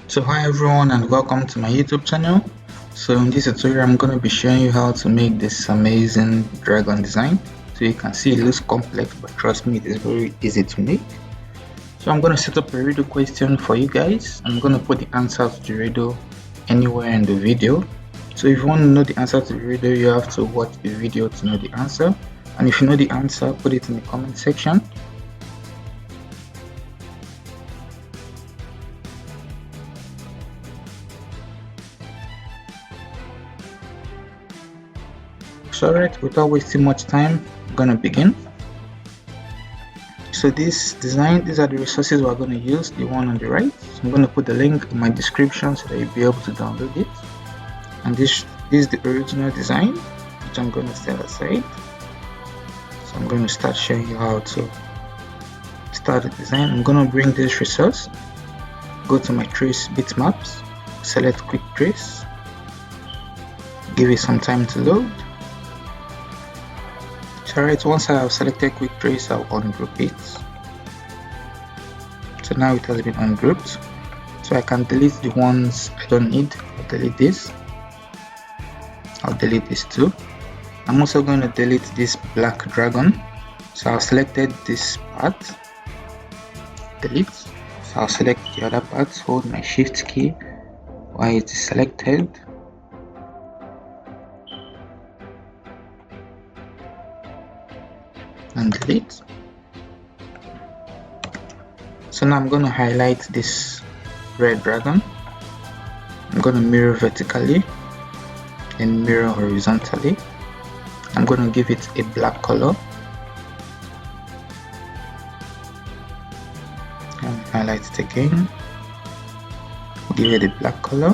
So hi everyone and welcome to my YouTube channel. So in this tutorial I'm going to be showing you how to make this amazing dragon design. So you can see it looks complex, but trust me, it is very easy to make. So I'm going to set up a riddle question for you guys. I'm going to put the answer to the riddle anywhere in the video. So if you want to know the answer to the riddle, you have to watch the video to know the answer. And if you know the answer, put it in the comment section. So alright, without wasting much time, I'm gonna begin. So this design, these are the resources we're going to use, the one on the right. So I'm going to put the link in my description so that you'll be able to download it. And this is the original design, which I'm going to set aside. So I'm going to start showing you how to start the design. I'm going to bring this resource, go to my trace bitmaps, select quick trace, give it some time to load. Alright, once I have selected quick trace, I'll ungroup it. So now it has been ungrouped. So I can delete the ones I don't need. I'll delete this. I'll delete this too. I'm also going to delete this black dragon. So I've selected this part. Delete. So I'll select the other parts, hold my shift key while it is selected. And delete. So now I'm going to highlight this red dragon. I'm going to mirror vertically and mirror horizontally. I'm going to give it a black color and highlight it again. Give it a black color.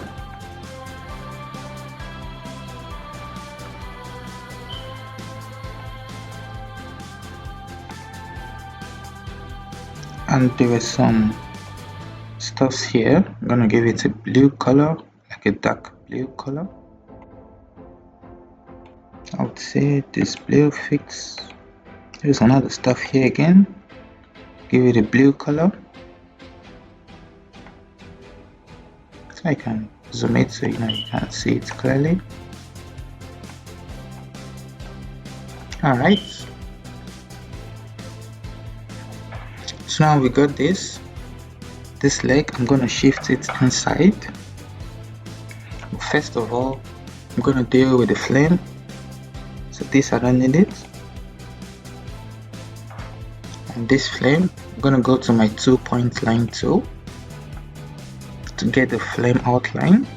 And there were some stuffs here. I'm gonna give it a blue color, like a dark blue color. I would say this blue fits. There's another stuff here again. Give it a blue color. So I can zoom it so you can see it clearly. Alright. So now we got this leg. I'm gonna shift it inside. First of all, I'm gonna deal with the flame. So this I don't need it. And this flame, I'm gonna go to my 2-point line tool to get the flame outline.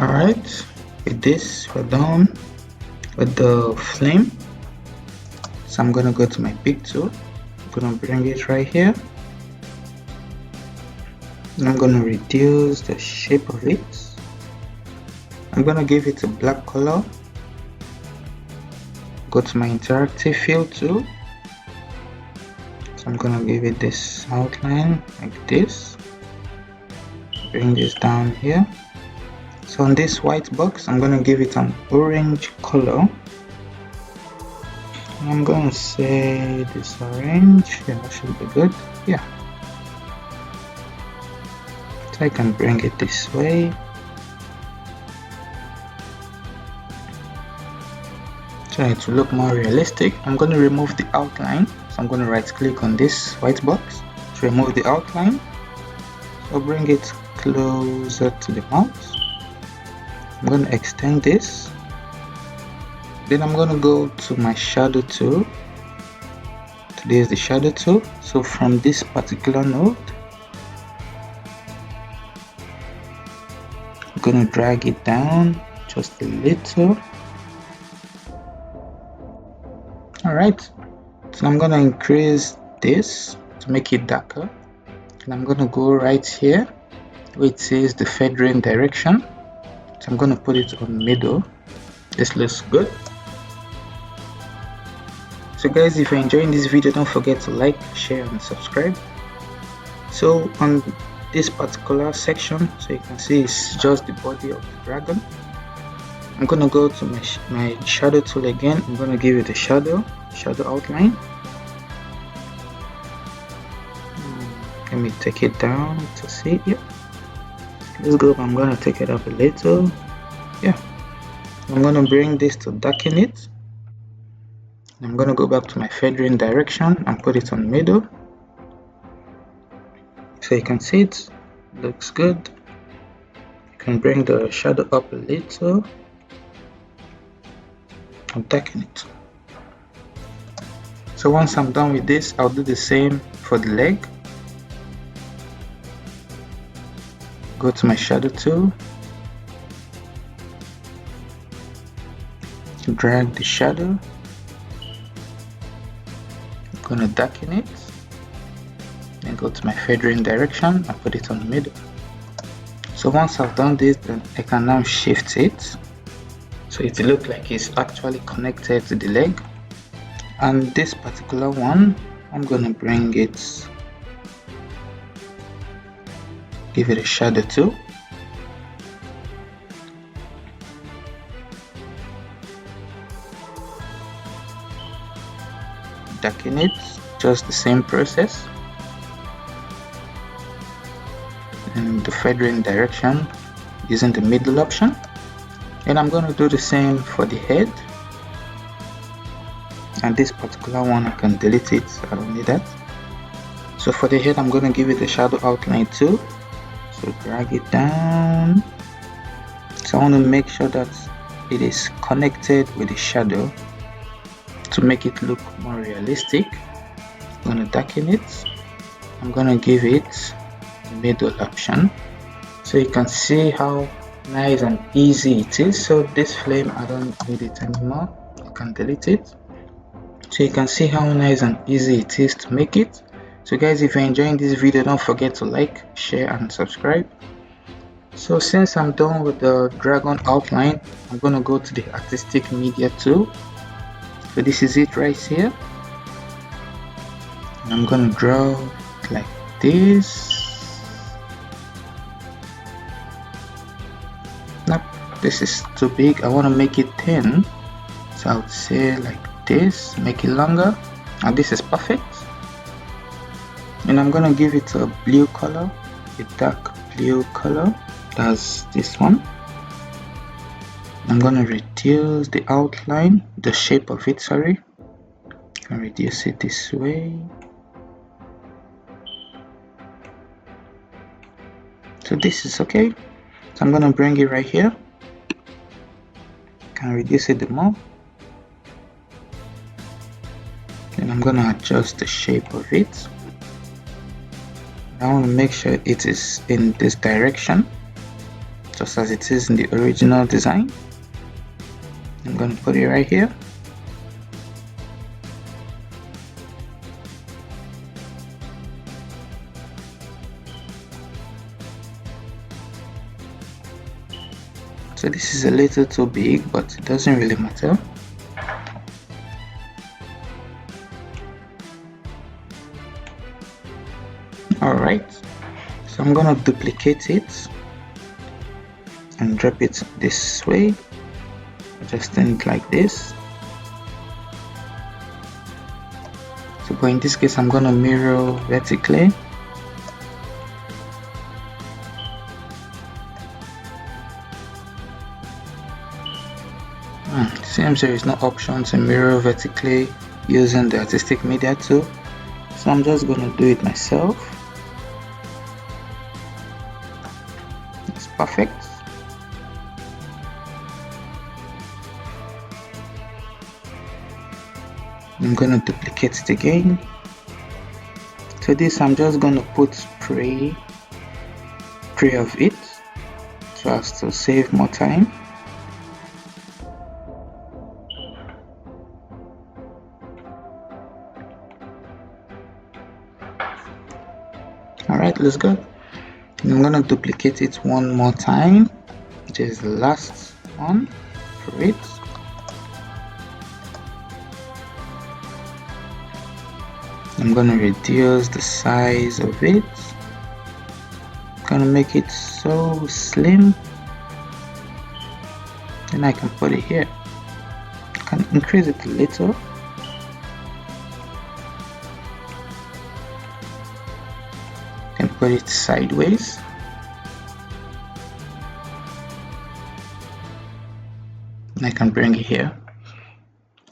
Alright, with this we're done with the flame. So I'm gonna go to my pick tool, I'm gonna bring it right here, and I'm gonna reduce the shape of it. I'm gonna give it a black color. Go to my interactive fill tool, so I'm gonna give it this outline like this, bring this down here. So on this white box I'm gonna give it an orange color. I'm gonna say this orange, yeah, that should be good. Yeah, so I can bring it this way. Try to look more realistic. I'm going to remove the outline, so I'm going to right click on this white box to remove the outline. So bring it closer to the mouth. I'm going to extend this. Then I'm going to go to my shadow tool. Today is the shadow tool. So from this particular node, I'm going to drag it down just a little. Alright, so I'm gonna increase this to make it darker, and I'm gonna go right here where it says the feathering direction, so I'm gonna put it on middle. This looks good. So guys, if you're enjoying this video, don't forget to like, share and subscribe. So on this particular section, so you can see it's just the body of the dragon. I'm gonna go to my shadow tool again. I'm gonna give it a shadow outline. Let me take it down to see. Yep, let's go. I'm gonna take it up a little. Yeah, I'm gonna bring this to darken it. I'm gonna go back to my feathering direction and put it on middle, so you can see it looks good. You can bring the shadow up a little and darken it. So once I'm done with this, I'll do the same for the leg. Go to my shadow tool, drag the shadow, I'm gonna darken it, then go to my feathering direction and put it on the middle. So once I've done this, then I can now shift it so it looks like it's actually connected to the leg. And this particular one, I'm gonna bring it, give it a shadow too. Darken it, just the same process. In the feathering direction using the middle option. And I'm gonna do the same for the head. And this particular one I can delete it, I don't need that. So for the head I'm going to give it a shadow outline too, so drag it down. So I want to make sure that it is connected with the shadow to make it look more realistic. I'm going to darken it. I'm going to give it the middle option so you can see how nice and easy it is. So this flame I don't need it anymore, I can delete it. So you can see how nice and easy it is to make it. So guys, if you're enjoying this video, don't forget to like, share and subscribe. So since I'm done with the dragon outline, I'm gonna go to the artistic media tool. So this is it right here, and I'm gonna draw it like this. Nope, this is too big, I want to make it thin, so I would say like this, make it longer, and this is perfect. And I'm gonna give it a blue color, a dark blue color, that's this one. I'm gonna reduce the outline, the shape of it, sorry. And reduce it this way. So this is okay. So I'm gonna bring it right here. Can reduce it more. Then I'm gonna adjust the shape of it. I want to make sure it is in this direction. just as it is in the original design. I'm going to put it right here. So this is a little too big, but it doesn't really matter. Alright, so I'm gonna duplicate it and drop it this way, adjusting it like this. So but in this case I'm gonna mirror vertically. Seems there is no option to mirror vertically using the artistic media tool, so I'm just gonna do it myself. It's perfect. I'm gonna duplicate it again. To this I'm just gonna put three of it so as to save more time. Alright, let's go. I'm gonna duplicate it one more time, which is the last one for it. I'm gonna reduce the size of it. Gonna make it so slim. Then I can put it here. I can increase it a little. Put it sideways. And I can bring it here.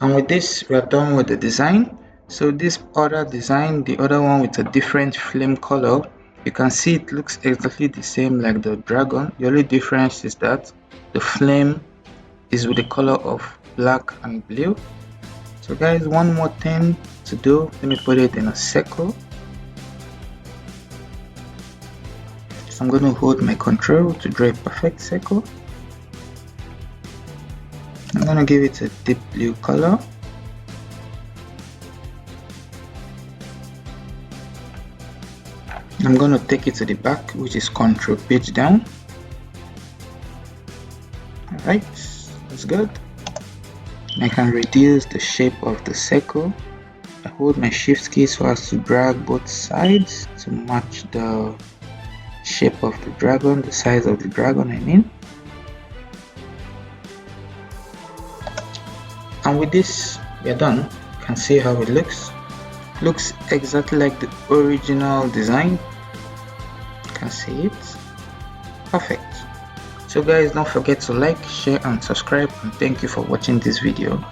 And with this, we are done with the design. So this other design, the other one with a different flame color, you can see it looks exactly the same like the dragon. The only difference is that the flame is with the color of black and blue. So guys, one more thing to do. Let me put it in a circle. So I'm going to hold my control to draw a perfect circle. I'm going to give it a deep blue color. I'm going to take it to the back, which is control page down. Alright, that's good. I can reduce the shape of the circle. I hold my shift key so as to drag both sides to match the shape of the dragon, the size of the dragon I mean. And with this we are done. You can see how it looks. Looks exactly like the original design. You can see it. Perfect. So guys, don't forget to like, share and subscribe, and thank you for watching this video.